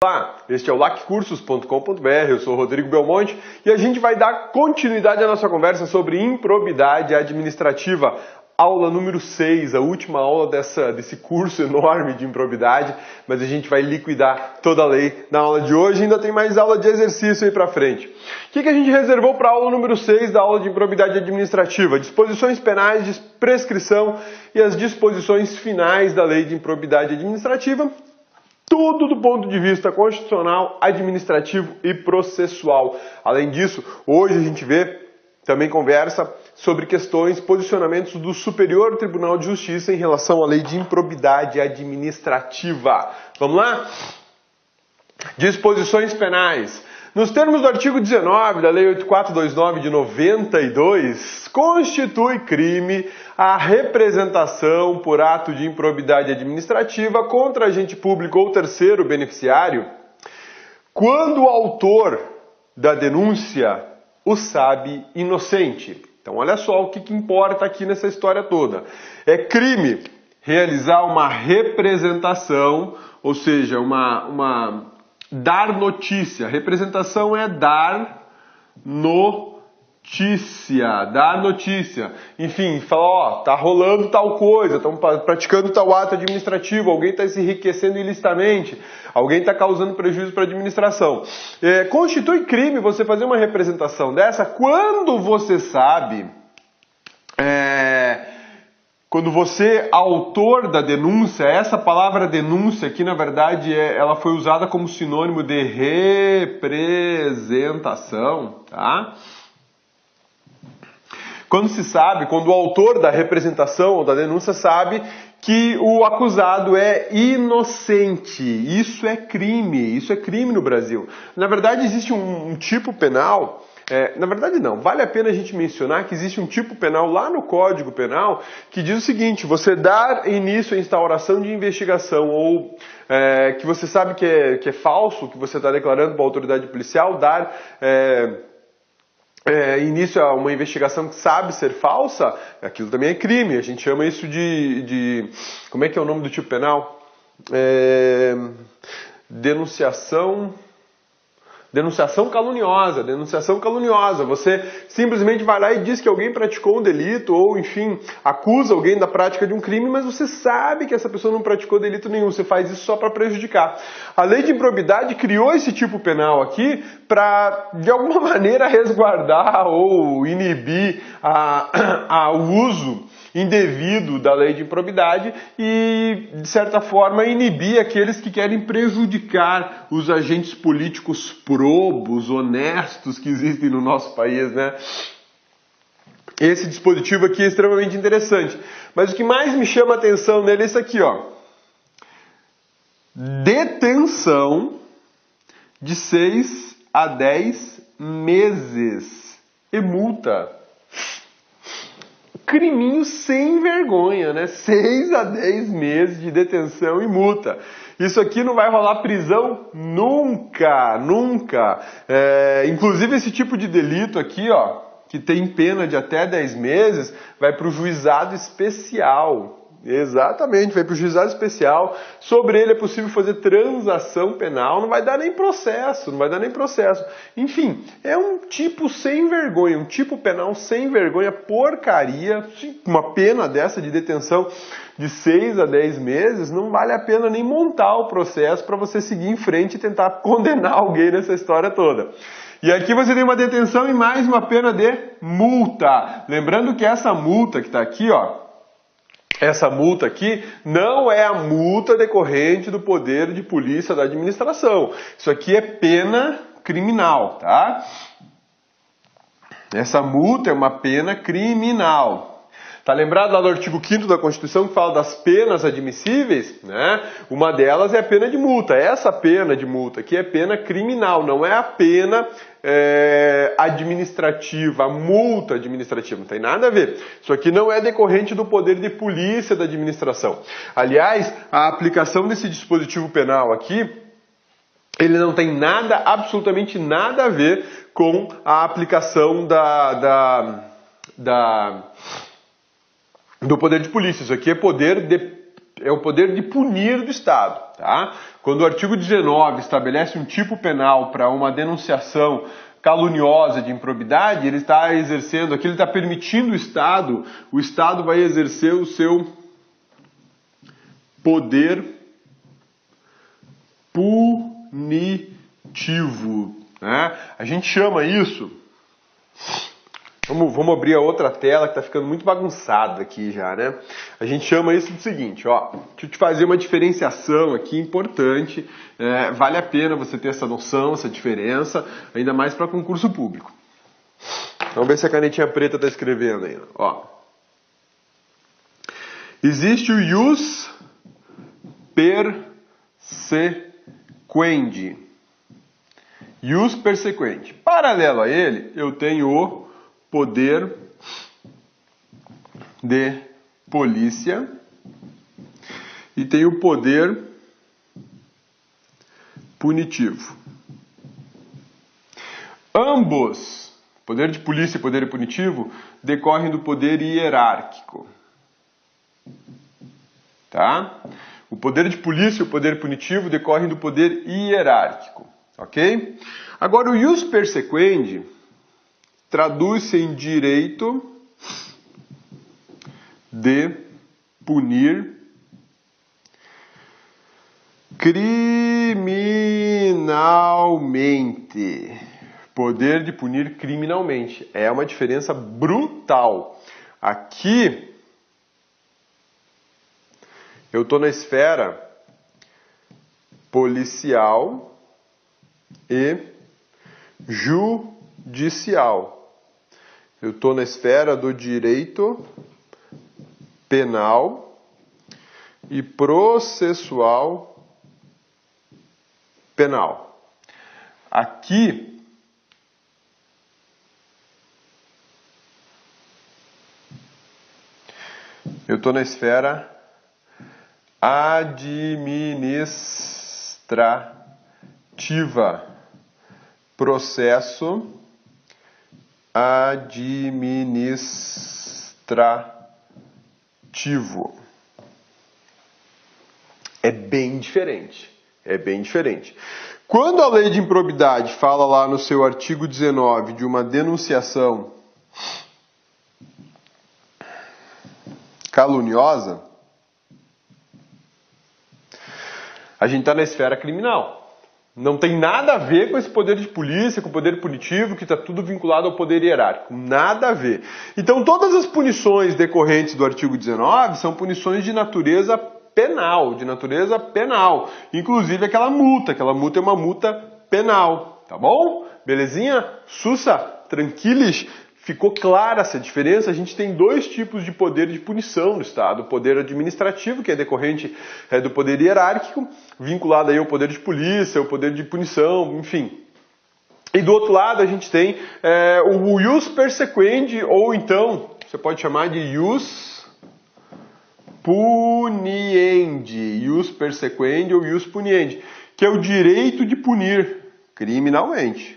Olá, este é o laccursos.com.br, eu sou o Rodrigo Belmonte e a gente vai dar continuidade à nossa conversa sobre improbidade administrativa, aula número 6, a última aula desse curso enorme de improbidade, mas a gente vai liquidar toda a lei na aula de hoje, ainda tem mais aula de exercício aí pra frente. O que a gente reservou para a aula número 6 da aula de improbidade administrativa? Disposições penais de prescrição e as disposições finais da lei de improbidade administrativa. Tudo do ponto de vista constitucional, administrativo e processual. Além disso, hoje a gente também conversa sobre questões, posicionamentos do Superior Tribunal de Justiça em relação à lei de improbidade administrativa. Vamos lá? Disposições penais. Nos termos do artigo 19 da Lei 8429 de 92, constitui crime a representação por ato de improbidade administrativa contra agente público ou terceiro beneficiário, quando o autor da denúncia o sabe inocente. Então olha só o que importa aqui nessa história toda. É crime realizar uma representação, ou seja, dar notícia. Representação é dar notícia. Enfim, falar, tá rolando tal coisa, estão praticando tal ato administrativo, alguém está se enriquecendo ilicitamente, alguém está causando prejuízo para a administração. Constitui crime você fazer uma representação dessa quando você sabe, quando você, autor da denúncia, essa palavra denúncia aqui, na verdade, ela foi usada como sinônimo de representação, tá? Quando o autor da representação ou da denúncia sabe que o acusado é inocente. Isso é crime no Brasil. Na verdade, existe um tipo penal... na verdade não, vale a pena a gente mencionar que existe um tipo penal lá no Código Penal que diz o seguinte: você dar início à instauração de investigação ou que você sabe que é falso, que você está declarando para a autoridade policial, dar início a uma investigação que sabe ser falsa, aquilo também é crime. A gente chama isso de como é que é o nome do tipo penal? Denunciação caluniosa. Você simplesmente vai lá e diz que alguém praticou um delito ou, enfim, acusa alguém da prática de um crime, mas você sabe que essa pessoa não praticou delito nenhum. Você faz isso só para prejudicar. A lei de improbidade criou esse tipo penal aqui para, de alguma maneira, resguardar ou inibir o uso indevido da lei de improbidade e, de certa forma, inibir aqueles que querem prejudicar os agentes políticos probos, honestos que existem no nosso país, né? Esse dispositivo aqui é extremamente interessante. Mas o que mais me chama a atenção nele é isso aqui, ó. Detenção de 6 a 10 meses e multa. Criminho sem vergonha, né? 6 a 10 meses de detenção e multa. Isso aqui não vai rolar prisão nunca. Inclusive esse tipo de delito aqui, ó, que tem pena de até 10 meses, vai para o juizado especial. Exatamente, vai para o juizado especial. Sobre ele é possível fazer transação penal, não vai dar nem processo. Enfim, é um tipo sem vergonha, um tipo penal sem vergonha, porcaria. Uma pena dessa de detenção de 6 a 10 meses, não vale a pena nem montar o processo para você seguir em frente e tentar condenar alguém nessa história toda. E aqui você tem uma detenção e mais uma pena de multa. Lembrando que essa multa que está aqui, ó, essa multa aqui não é a multa decorrente do poder de polícia da administração. Isso aqui é pena criminal, tá? Essa multa é uma pena criminal. Tá lembrado lá do artigo 5º da Constituição que fala das penas admissíveis, né? Uma delas é a pena de multa. Essa pena de multa aqui é pena criminal, não é a pena administrativa, a multa administrativa, não tem nada a ver. Isso aqui não é decorrente do poder de polícia da administração. Aliás, a aplicação desse dispositivo penal aqui, ele não tem nada, absolutamente nada a ver com a aplicação do poder de polícia. Isso aqui é poder de é o poder de punir do Estado. Tá? Quando o artigo 19 estabelece um tipo penal para uma denunciação caluniosa de improbidade, ele está exercendo, aqui ele está permitindo o Estado vai exercer o seu poder punitivo. Né? A gente chama isso... Vamos abrir a outra tela que está ficando muito bagunçada aqui já, né? A gente chama isso do seguinte, ó. Deixa eu te fazer uma diferenciação aqui importante. Vale a pena você ter essa noção, essa diferença, ainda mais para concurso público. Vamos ver se a canetinha preta está escrevendo ainda. Ó. Existe o ius persequendi. Ius persequendi. Paralelo a ele, eu tenho o poder de polícia e tem o poder punitivo. Ambos, poder de polícia e poder punitivo, decorrem do poder hierárquico. Tá? O poder de polícia e o poder punitivo decorrem do poder hierárquico. Ok? Agora, o ius persequendi traduz-se em direito de punir criminalmente. Poder de punir criminalmente. É uma diferença brutal. Aqui, eu estou na esfera policial e judicial. Eu estou na esfera do direito penal e processual penal. Aqui, eu estou na esfera administrativa. Processo administrativo. É bem diferente. É bem diferente. Quando a lei de improbidade fala lá no seu artigo 19 de uma denunciação caluniosa, a gente está na esfera criminal. Não tem nada a ver com esse poder de polícia, com o poder punitivo, que está tudo vinculado ao poder hierárquico. Nada a ver. Então, todas as punições decorrentes do artigo 19 são punições de natureza penal, Inclusive aquela multa é uma multa penal. Tá bom? Belezinha? Sussa? Tranquilos? Ficou clara essa diferença? A gente tem dois tipos de poder de punição no Estado. O poder administrativo, que é decorrente do poder hierárquico, vinculado aí ao poder de polícia, ao poder de punição, enfim. E do outro lado a gente tem o ius persequendi, ou então, você pode chamar de ius puniendi. Ius persequendi ou ius puniendi, que é o direito de punir criminalmente.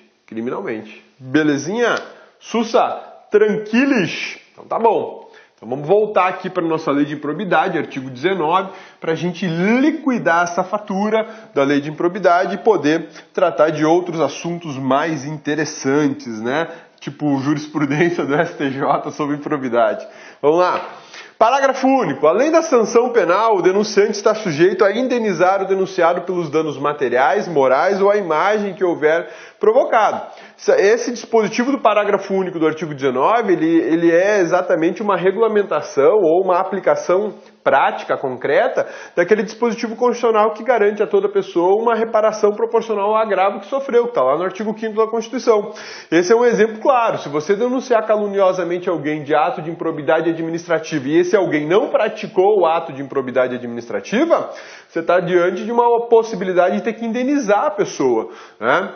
Belezinha? Sussa, tranquilos? Então tá bom. Então vamos voltar aqui para a nossa lei de improbidade, artigo 19, para a gente liquidar essa fatura da lei de improbidade e poder tratar de outros assuntos mais interessantes, né? Tipo jurisprudência do STJ sobre improbidade. Vamos lá. Parágrafo único. Além da sanção penal, o denunciante está sujeito a indenizar o denunciado pelos danos materiais, morais ou a imagem que houver provocado. Esse dispositivo do parágrafo único do artigo 19, ele é exatamente uma regulamentação ou uma aplicação prática, concreta, daquele dispositivo constitucional que garante a toda pessoa uma reparação proporcional ao agravo que sofreu, que está lá no artigo 5º da Constituição. Esse é um exemplo claro. Se você denunciar caluniosamente alguém de ato de improbidade administrativa e esse alguém não praticou o ato de improbidade administrativa, você está diante de uma possibilidade de ter que indenizar a pessoa, né?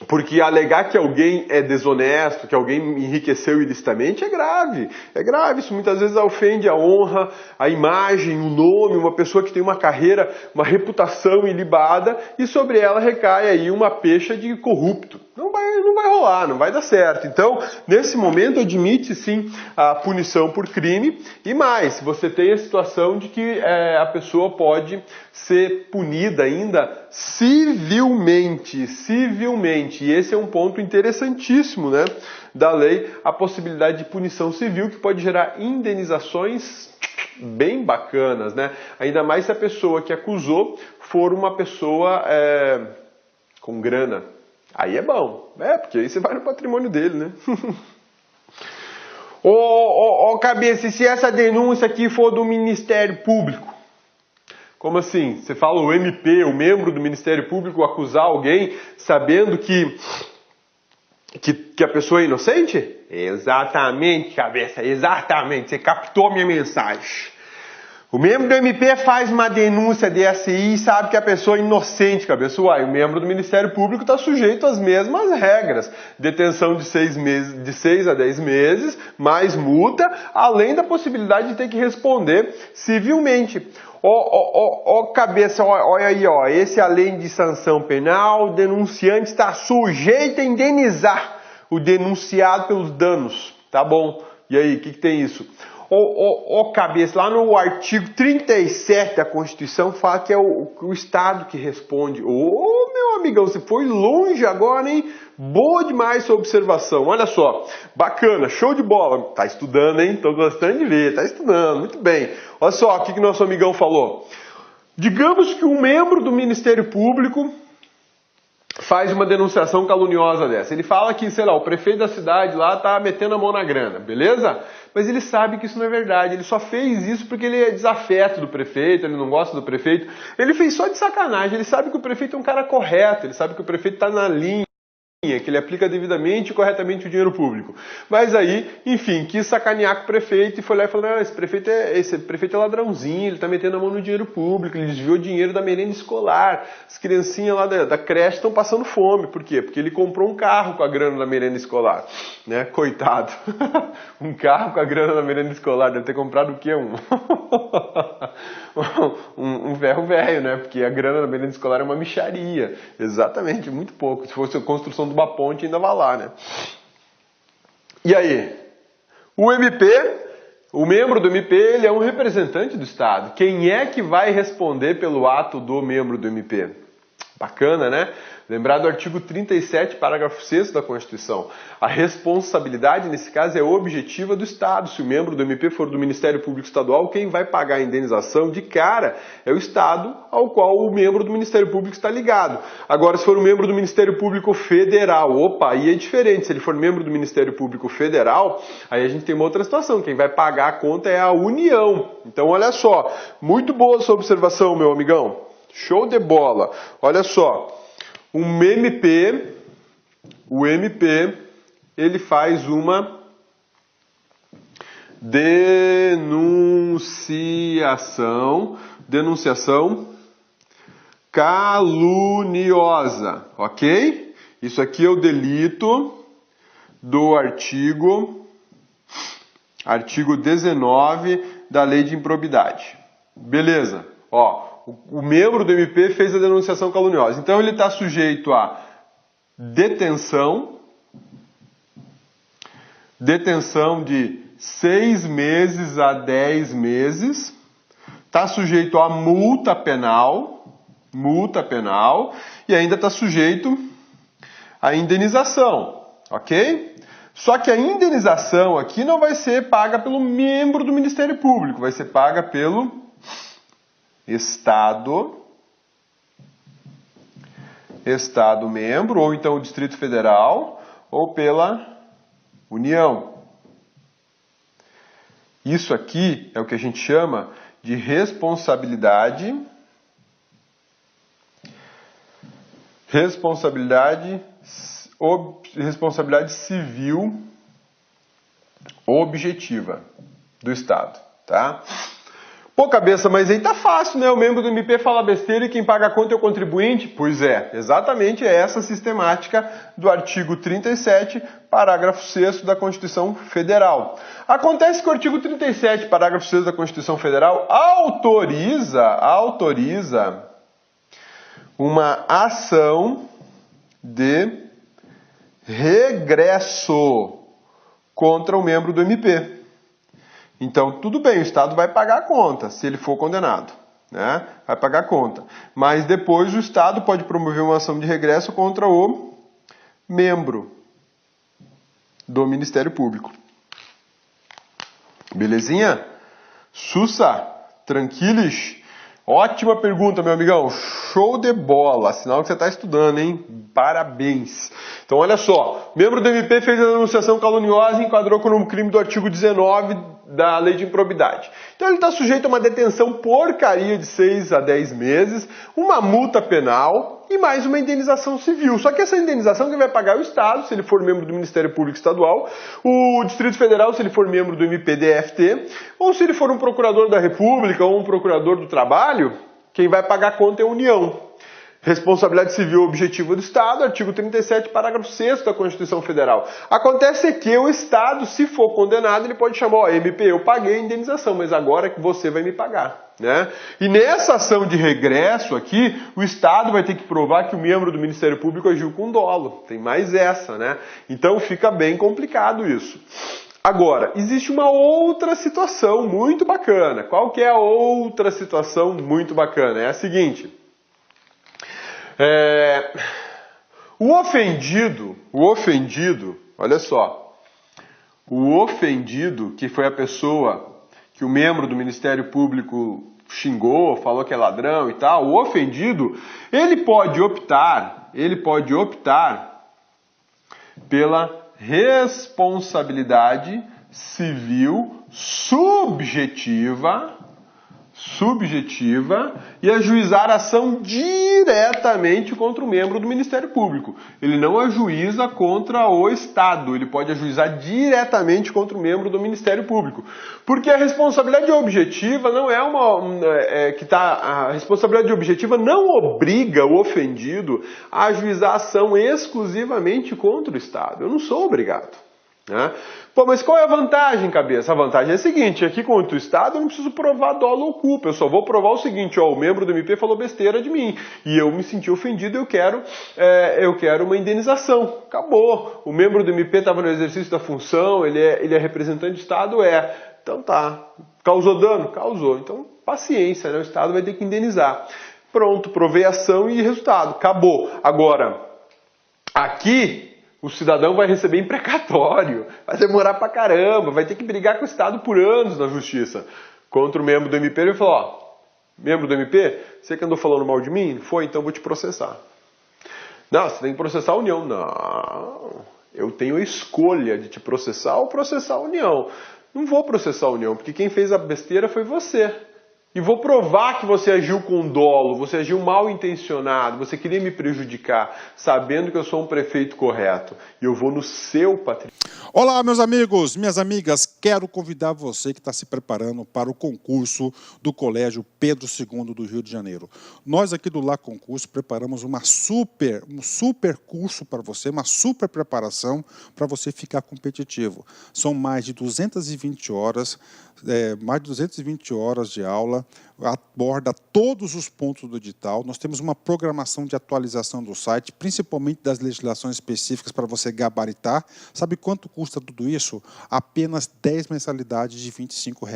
Porque alegar que alguém é desonesto, que alguém enriqueceu ilicitamente é grave. É grave, isso muitas vezes ofende a honra, a imagem, o nome, uma pessoa que tem uma carreira, uma reputação ilibada e sobre ela recai aí uma pecha de corrupto. Não vai rolar, não vai dar certo. Então, nesse momento, admite sim a punição por crime. E mais, você tem a situação de que a pessoa pode ser punida ainda civilmente. E esse é um ponto interessantíssimo, né, da lei, a possibilidade de punição civil, que pode gerar indenizações bem bacanas, né? Ainda mais se a pessoa que acusou for uma pessoa com grana. Aí é bom, porque aí você vai no patrimônio dele, né? Cabeça, e se essa denúncia aqui for do Ministério Público? Como assim? Você fala o MP, o membro do Ministério Público, acusar alguém sabendo que a pessoa é inocente? Exatamente, cabeça, exatamente. Você captou minha mensagem. O membro do MP faz uma denúncia dessa aí e sabe que a pessoa é inocente, cabeça. Uai, o membro do Ministério Público está sujeito às mesmas regras. Detenção de 6 a 10 meses, mais multa, além da possibilidade de ter que responder civilmente. Cabeça, olha aí, esse além de sanção penal, o denunciante está sujeito a indenizar o denunciado pelos danos. Tá bom. E aí, o que tem isso? Cabeça, lá no artigo 37 da Constituição fala que é o Estado que responde. Meu amigão, você foi longe agora, hein? Boa demais sua observação. Olha só, bacana, show de bola. Tá estudando, hein? Tô gostando de ver, tá estudando, muito bem. Olha só o que nosso amigão falou. Digamos que um membro do Ministério Público faz uma denunciação caluniosa dessa. Ele fala que, sei lá, o prefeito da cidade lá tá metendo a mão na grana, beleza? Mas ele sabe que isso não é verdade. Ele só fez isso porque ele é desafeto do prefeito, ele não gosta do prefeito. Ele fez só de sacanagem. Ele sabe que o prefeito é um cara correto, ele sabe que o prefeito está na linha, que ele aplica devidamente e corretamente o dinheiro público. Mas aí, enfim, quis sacanear com o prefeito e foi lá e falou, não, esse prefeito é ladrãozinho, ele está metendo a mão no dinheiro público, ele desviou dinheiro da merenda escolar, as criancinhas lá da creche estão passando fome. Por quê? Porque ele comprou um carro com a grana da merenda escolar, né? Coitado. Um carro com a grana da merenda escolar, deve ter comprado o quê? Um ferro velho, né? Porque a grana da merenda escolar é uma mixaria. Exatamente, muito pouco. Se fosse a construção de uma ponte, ainda vai lá, né? E aí? O MP, o membro do MP, ele é um representante do Estado. Quem é que vai responder pelo ato do membro do MP? Bacana, né? Lembrar do artigo 37, parágrafo 6º da Constituição. A responsabilidade, nesse caso, é objetiva do Estado. Se o membro do MP for do Ministério Público Estadual, quem vai pagar a indenização de cara é o Estado ao qual o membro do Ministério Público está ligado. Agora, se for um membro do Ministério Público Federal, aí é diferente. Se ele for membro do Ministério Público Federal, aí a gente tem uma outra situação. Quem vai pagar a conta é a União. Então, olha só. Muito boa a sua observação, meu amigão. Show de bola. Olha só. O MP, ele faz uma denunciação caluniosa, ok? Isso aqui é o delito do artigo 19 da Lei de Improbidade. Beleza? O membro do MP fez a denunciação caluniosa. Então ele está sujeito a detenção de 6 meses a 10 meses, está sujeito a multa penal, e ainda está sujeito à indenização, ok? Só que a indenização aqui não vai ser paga pelo membro do Ministério Público, vai ser paga pelo Estado membro, ou então o Distrito Federal, ou pela União. Isso aqui é o que a gente chama de responsabilidade civil objetiva do Estado, tá? Pô, cabeça, mas aí tá fácil, né? O membro do MP fala besteira e quem paga a conta é o contribuinte? Pois é, exatamente essa sistemática do artigo 37, parágrafo 6º da Constituição Federal. Acontece que o artigo 37, parágrafo 6º da Constituição Federal autoriza uma ação de regresso contra o membro do MP. Então, tudo bem, o Estado vai pagar a conta, se ele for condenado, né? Vai pagar a conta. Mas depois o Estado pode promover uma ação de regresso contra o membro do Ministério Público. Belezinha? Sussa? Tranquilos? Ótima pergunta, meu amigão. Show de bola. Sinal que você está estudando, hein? Parabéns. Então, olha só. Membro do MP fez a denunciação caluniosa e enquadrou como um crime do artigo 19 da Lei de Improbidade. Então, ele está sujeito a uma detenção porcaria de 6 a 10 meses, uma multa penal e mais uma indenização civil. Só que essa indenização quem vai pagar é o Estado, se ele for membro do Ministério Público Estadual, o Distrito Federal, se ele for membro do MPDFT, ou se ele for um procurador da República ou um procurador do Trabalho, quem vai pagar a conta é a União. Responsabilidade civil objetiva do Estado, artigo 37, parágrafo 6º da Constituição Federal. Acontece que o Estado, se for condenado, ele pode chamar, ó, MP, eu paguei a indenização, mas agora é que você vai me pagar, né? E nessa ação de regresso aqui, o Estado vai ter que provar que o membro do Ministério Público agiu com dolo. Tem mais essa, né? Então fica bem complicado isso. Agora, existe uma outra situação muito bacana. Qual que é a outra situação muito bacana? É a seguinte... O ofendido, olha só, o ofendido, que foi a pessoa que o membro do Ministério Público xingou, falou que é ladrão e tal, o ofendido, ele pode optar pela responsabilidade civil subjetiva e ajuizar ação diretamente contra o membro do Ministério Público. Ele não ajuiza contra o Estado, ele pode ajuizar diretamente contra o membro do Ministério Público. Porque a responsabilidade objetiva não é a responsabilidade objetiva não obriga o ofendido a ajuizar ação exclusivamente contra o Estado. Eu não sou obrigado. Né? Pô, mas qual é a vantagem, cabeça? A vantagem é a seguinte, aqui contra o Estado eu não preciso provar dolo ou culpa, eu só vou provar o seguinte, ó, o membro do MP falou besteira de mim, e eu me senti ofendido e eu quero uma indenização. Acabou. O membro do MP estava no exercício da função, ele é representante do Estado, Então tá. Causou dano? Causou. Então, paciência, né? O Estado vai ter que indenizar. Pronto, provei ação e resultado. Acabou. Agora, aqui... o cidadão vai receber imprecatório, vai demorar pra caramba, vai ter que brigar com o Estado por anos na justiça. Contra o membro do MP, ele vai falar, ó, membro do MP, você que andou falando mal de mim? Foi, então vou te processar. Não, você tem que processar a União. Não, eu tenho a escolha de te processar ou processar a União. Não vou processar a União, porque quem fez a besteira foi você. E vou provar que você agiu com dolo, você agiu mal intencionado, você queria me prejudicar, sabendo que eu sou um prefeito correto. E eu vou no seu patrimônio. Olá, meus amigos, minhas amigas, quero convidar você que está se preparando para o concurso do Colégio Pedro II do Rio de Janeiro. Nós aqui do Lá Concurso preparamos um super curso para você, uma super preparação para você ficar competitivo. São mais de 220 horas, de aula, aborda todos os pontos do edital. Nós temos uma programação de atualização do site, principalmente das legislações específicas para você gabaritar. Sabe quanto custa tudo isso? Apenas 10 mensalidades de R$ 25.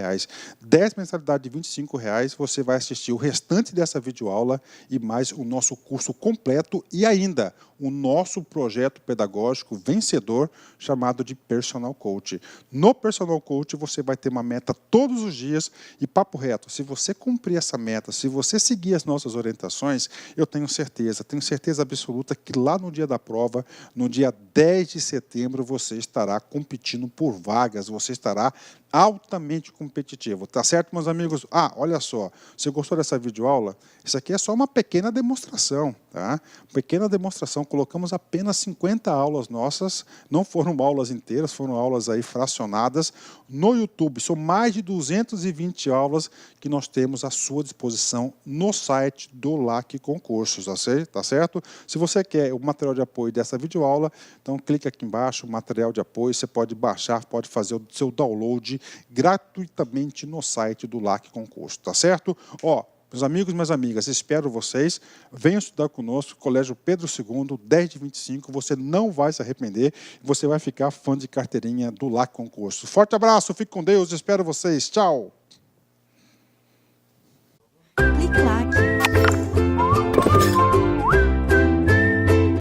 10 mensalidades de R$ 25, você vai assistir o restante dessa videoaula e mais o nosso curso completo e ainda o nosso projeto pedagógico vencedor chamado de Personal Coach. No Personal Coach você vai ter uma meta todos os dias e papo reto, se você cumprir essa meta, se você seguir as nossas orientações, eu tenho certeza absoluta que lá no dia da prova, no dia 10 de setembro, você estará competindo por vagas, você estará altamente competitivo, tá certo, meus amigos? Olha só, você gostou dessa videoaula? Isso aqui é só uma pequena demonstração, tá? Pequena demonstração, colocamos apenas 50 aulas nossas, não foram aulas inteiras, foram aulas aí fracionadas no YouTube, são mais de 220 aulas que nós temos à sua disposição no site do LAC Concursos, tá certo? Se você quer o material de apoio dessa videoaula, então clica aqui embaixo, material de apoio, você pode baixar, pode fazer o seu download gratuitamente no site do LAC Concurso, tá certo? Meus amigos e minhas amigas, espero vocês. Venham estudar conosco, Colégio Pedro II, 10 de 25. Você não vai se arrepender. Você vai ficar fã de carteirinha do LAC Concurso. Forte abraço, fique com Deus. Espero vocês. Tchau. Clique lá.